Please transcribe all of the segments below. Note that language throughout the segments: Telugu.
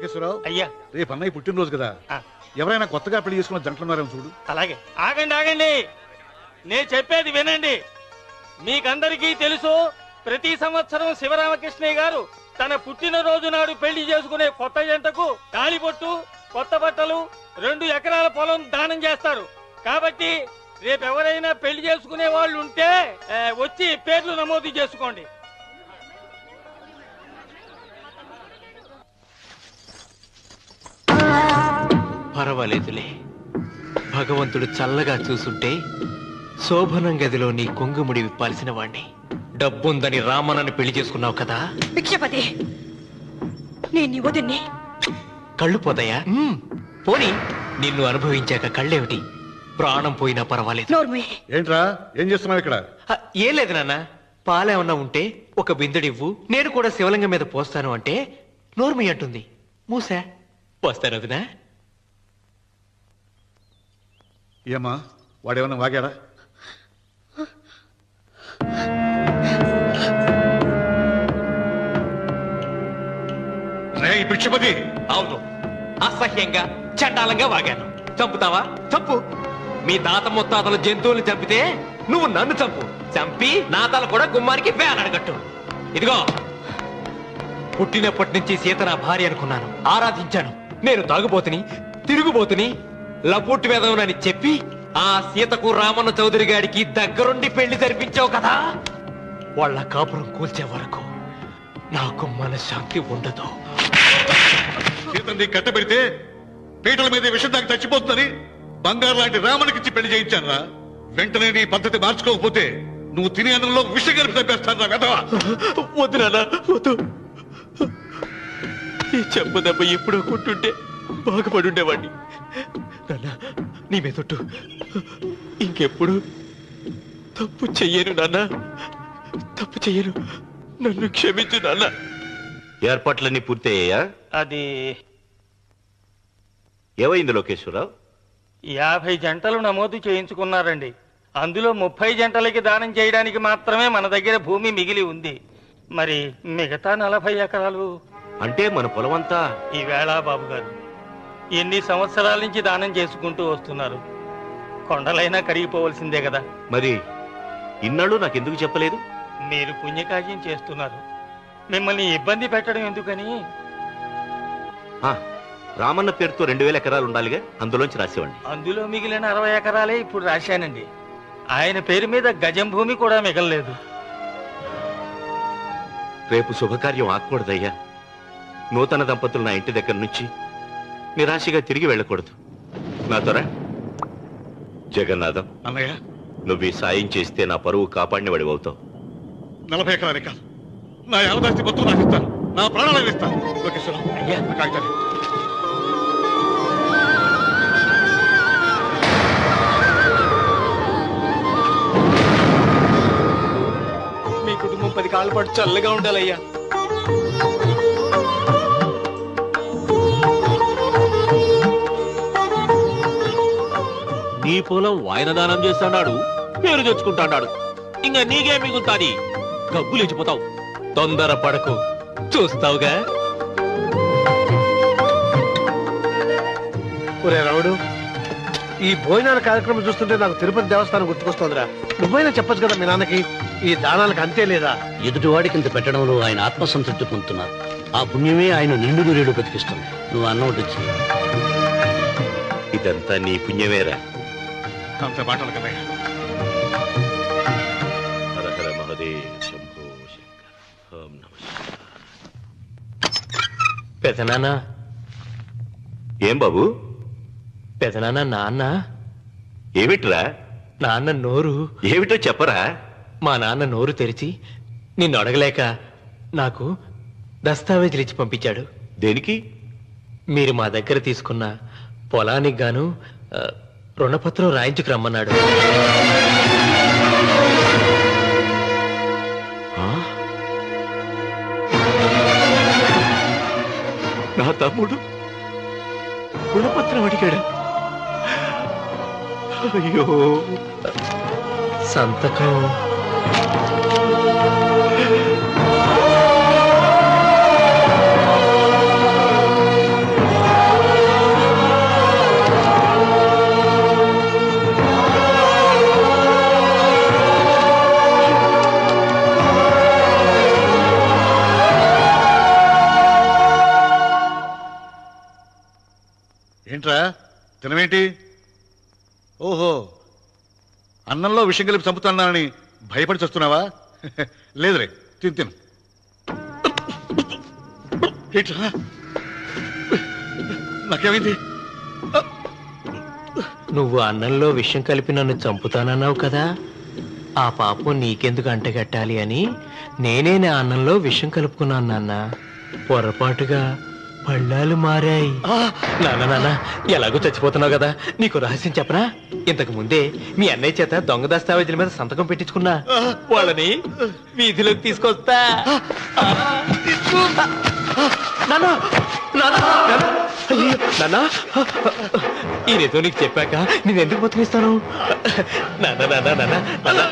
లోకేశ్వరరావు అయ్యా రేపు అన్నయ్య పుట్టినరోజు కదా ఎవరైనా కొత్తగా పెళ్లి చేసుకున్న జంటలున్నారేమో చూడు. అలాగే. ఆగండి ఆగండి, నేను చెప్పేది వినండి. మీకందరికీ తెలుసు, ప్రతి సంవత్సరం శివరామకృష్ణయ్య గారు తన పుట్టినరోజు నాడు పెళ్లి చేసుకునే కొత్త జంటకు తాళిబొట్టు, కొత్త బట్టలు, 2 ఎకరాల పొలం దానం చేస్తారు. కాబట్టి రేపు ఎవరైనా పెళ్లి చేసుకునే వాళ్ళు ఉంటే వచ్చి పేర్లు నమోదు చేసుకోండి. పర్వాలేదులే, భగవంతుడు చల్లగా చూసుంటే శోభనం గదిలో నీ కొంగుముడి విప్పాల్సిన వాణ్ణి. డబ్బుందని రామనని పెళ్లి చేసుకున్నావు కదా. భిక్షపతి, నేను వదిన్ని. కళ్ళు పోతాయా? పోనీ, నిన్ను అనుభవించాక కళ్ళేమిటి, ప్రాణం పోయినా పర్వాలేదు. ఏంట్రా ఏం చేస్తున్నావు ఇక్కడ? ఏం లేదు నాన్న, పాలేమన్నా ఉంటే ఒక బిందెడివ్వు, నేను కూడా శివలింగం మీద పోస్తాను అంటే నోర్మి అంటుంది. మూసా పోస్తాను వదినా. ఏమా వాడేమన్నా వాగాడా? భిక్షపతి, అవును, అసహ్యంగా చండాలంగా వాగాను. చంపుతావా? చంపు. మీ తాత ముత్తాతలు జంతువులు చంపితే నువ్వు నన్ను చంపు. చంపి నా తల కూడా గుమ్మానికి వేలాడగట్టు. ఇదిగో, పుట్టినప్పటి నుంచి సీత నా భార్య అనుకున్నాను, ఆరాధించాను. నేను తాగుబోతుని, తిరుగుబోతుని, లపుట్టు వేదవునని చెప్పి ఆ సీతకు రామన్న చౌదరి గారికి దగ్గరుండి పెళ్లి జరిపించావు కదా. వాళ్ళ కాపురం కూల్చే వరకు నాకు మనశ్శాంతి ఉండదు. సీతని కట్టబెడితే పీటల మీద విషం దాకా చచ్చిపోతుందని బంగారు లాంటి రామునికిచ్చి పెళ్లి చేయించాను రా. వెంటనే నీ పద్ధతి మార్చుకోకపోతే నువ్వు తినే అన్నంలో విషం కలిపి తప్పేస్తాను రా వెధవా. వద్దు నాన్న, వద్దు. ఈ చెప్పు దెబ్బ ఎప్పుడో కొట్టుంటే బాగుపడి ఉండేవాడిని. నాన్న, నీ మీదొట్టు, ఇంకెప్పుడు తప్పు చెయ్యను నాన్న, తప్పు చెయ్యను. నన్ను క్షమించు నాన్న. ఏర్పాట్లన్నీ పూర్తయ్యాయా? అది ఏమైంది లోకేశ్వరరావు? 50 జంటలు నమోదు చేయించుకున్నారండి. అందులో 30 జంటలకి దానం చేయడానికి మాత్రమే మన దగ్గర భూమి మిగిలి ఉంది. మరి మిగతా 40 ఎకరాలు అంటే మన పొలమంతా ఈవేళ బాబు గారు ఎన్ని సంవత్సరాల నుంచి దానం చేసుకుంటూ వస్తున్నారు. కొండలైనా కరిగిపోవలసిందే కదా. మరి ఇన్నాళ్ళు నాకెందుకు చెప్పలేదు? మీరు పుణ్యకార్యం చేస్తున్నారు, మిమ్మల్ని ఇబ్బంది పెట్టడం ఎందుకని. రామన్న పేరుతో 2000 ఎకరాలు ఉండాలిగా, అందులోంచి రాసేవాడిని. అందులో మిగిలిన 60 ఎకరాలే ఇప్పుడు రాశానండి. ఆయన పేరు మీద గజం భూమి కూడా మిగలలేదు. రేపు శుభకార్యం ఆకూడదయ్యా. నూతన దంపతులు నా ఇంటి దగ్గర నుంచి నిరాశగా తిరిగి వెళ్ళకూడదు. నాతోరా జగన్నాథం అన్నయ్య, నువ్వు ఈ సాయం చేస్తే నా పరువు కాపాడిన వాడి అవుతావు. 40 ఎకరాలే కాదు, నా యావదాస్తి మొత్తం నాకు ఇస్తాను, నా ప్రాణాలను ఇస్తాను. లోకేశ్వరరావు, అయ్యా కాగితాలు. మీ కుటుంబం 10 కాళ్ళ పాటు చల్లగా ఉండాలయ్యా. నీ పొలం వాయన దానం చేస్తాడు, పేరు తెచ్చుకుంటాడు. ఇంకా నీకే మిగులుతాది, గబ్బు లేచిపోతావు. తొందర పడకు, చూస్తావుగా. ఒరే రావుడు, ఈ భోజనాల కార్యక్రమం చూస్తుంటే నాకు తిరుపతి దేవస్థానం గుర్తుకొస్తోందిరా. నువ్వైనా చెప్పచ్చు కదా మీ నాన్నకి, ఈ దానాలకు అంతే లేదా? ఎదుటివాడికి ఇంత పెట్టడంలో ఆయన ఆత్మసంతృప్తి పొందుతున్నారు. ఆ పుణ్యమే ఆయన నిండు నూరేడు బతికిస్తుంది. నువ్వు అన్నం వచ్చి ఇదంతా నీ పుణ్యమేరా. అంత మాటలు కదయ్య. హర హర మహదేవ్ శంభో శంకర. ఓం నమః. పెదనాన్న. ఏం బాబు? పెదనాన్న, నాన్న. ఏమిట్రా? నాన్న నోరు. ఏమిటో చెప్పరా? మా నాన్న నోరు తెరిచి నిన్ను అడగలేక నాకు దస్తావేజీలు ఇచ్చి పంపించాడు. దేనికి? మీరు మా దగ్గర తీసుకున్న పొలానికి గాను రుణపత్రం రాయించుకు రమ్మన్నాడు. నా తమ్ముడు రుణపత్రం అడిగాడు. అయ్యో, సంతకం ఏంట్రా తినమేంటి? ఓహో, అన్నంలో విషం కలిపి చంపుతున్నానని భయపడి చస్తున్నావా? లేదురే, తిను. ఏంట్రా నాకేమైంది? నువ్వు అన్నంలో విషం కలిపి నన్ను చంపుతానన్నావు కదా, ఆ పాపం నీకెందుకు అంటగట్టాలి అని నేనే నా అన్నంలో విషం కలుపుకున్నాను నాన్న. పొరపాటుగా పళ్ళాలు మారాయి. నాన్న ఎలాగో చచ్చిపోతున్నావు కదా, నీకు రహస్యం చెప్పనా? ఇంతకు ముందే మీ అన్నయ్య చేత దొంగ దస్తావేజీల మీద సంతకం పెట్టించుకున్నా. వాళ్ళని వీధిలోకి తీసుకొస్తా. నాన్నా, ఈ రేతో నీకు చెప్పాక నేను ఎందుకు బతికిస్తాను? నాన్న,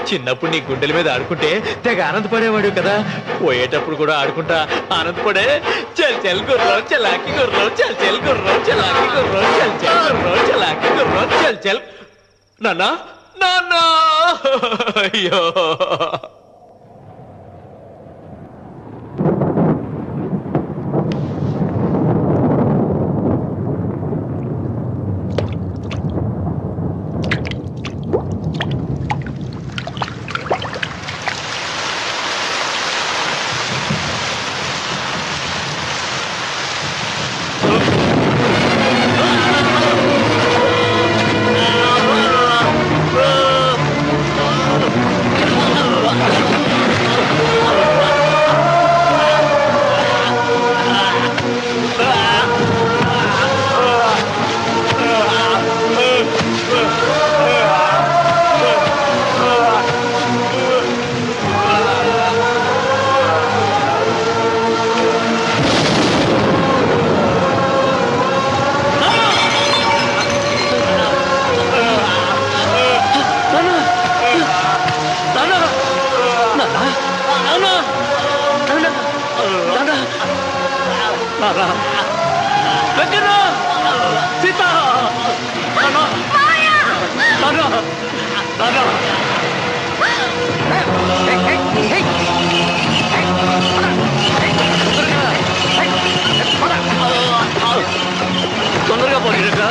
చిన్నప్పుడు నీ గుండెల మీద ఆడుకుంటే తెగ ఆనందపడేవాడు కదా, పోయేటప్పుడు కూడా ఆడుకుంటా ఆనందపడే. చల్ చల్ గుర్రం చలాకి గుర్రం, చల్ చల్ గుర్రం చలాకి గుర్రం, చల్ చల్ గుర్రం చలాకి గుర్రం, చల్ చల్. నాన్నా, అయ్యో తొందరగా పోయిరా.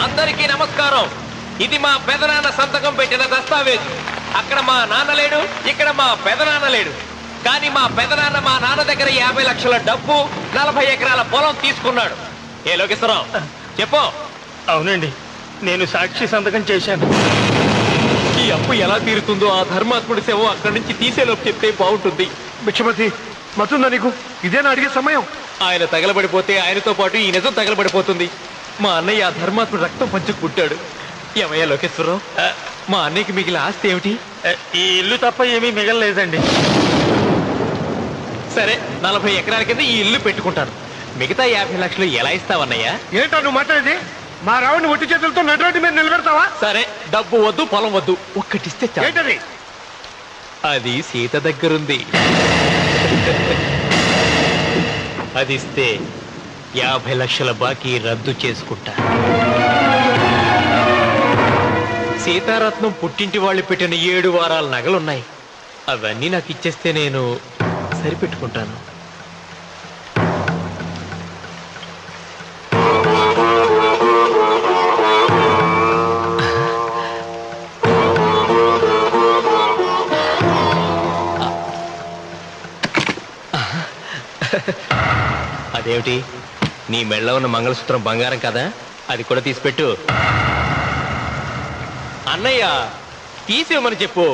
అందరికీ నమస్కారం. ఇది మా పెదనాన్న సంతకం పెట్టిన దస్తావేజు. అక్కడ మా నాన్న లేడు, ఇక్కడ మా పెదనాన్న లేడు. కానీ మా పెదనాన్న మా నాన్న దగ్గర 50 లక్షల డబ్బు, 40 ఎకరాల పొలం తీసుకున్నాడు. ఏ లోకేశ్వరరావు చెప్పు. అవునండి, నేను సాక్షి సంతకం చేశాను. ఈ అప్పు ఎలా తీరుతుందో ఆ ధర్మాత్ముడి శవం అక్కడి నుంచి తీసేలోపు చెప్తే బాగుంటుంది. భిక్షపతి, మతుందా నీకు? ఇదేనా అడిగే సమయం? ఆయన తగలబడిపోతే ఆయనతో పాటు ఈ నిజం తగలబడిపోతుంది. మా అన్నయ్య ఆ ధర్మాత్ముడు రక్తం పంచుకు పుట్టాడు. ఏమయ్యా లోకేశ్వరరావు, మా అన్నయ్యకి మిగిలిన ఆస్తి ఏమిటి? ఈ ఇల్లు తప్ప ఏమీ మిగలలేదండి. సరే, 40 ఎకరాల కింద ఈ ఇల్లు పెట్టుకుంటాను. మిగతా 50 లక్షలు ఎలా ఇస్తావన్నయ్యా? ఏంటో నువ్వు మాట్లాడేది? మా రావుని ఒట్టి చేతులతో నడిరోడ్డు మీద నిలబెడతావా? సరే, డబ్బు వద్దు, పొలం వద్దు, ఒక్కటిస్తే చాలు. ఏంటది? అది సీత దగ్గరుంది. అది ఇస్తే 50 లక్షల బాకీ రద్దు చేసుకుంటా. సీతారత్నం పుట్టింటి వాళ్ళు పెట్టిన 7 వారాల నగలున్నాయి. అవన్నీ నాకు ఇచ్చేస్తే నేను సరిపెట్టుకుంటాను. అదేమిటి, నీ మెళ్ళ ఉన్న మంగళసూత్రం బంగారం కదా, అది కూడా తీసిపెట్టు. అన్నయ్య తీసేమని చెప్పు.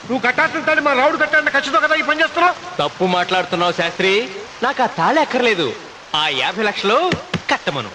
నువ్వు కట్టాల్సిన మా రావుడు కట్టాలని ఖచ్చితంగా కదా ఈ పని చేస్తున్నావు. తప్పు మాట్లాడుతున్నావు శాస్త్రి. నాకు ఆ తాళి అక్కర్లేదు, ఆ 50 లక్షలు కట్టమను.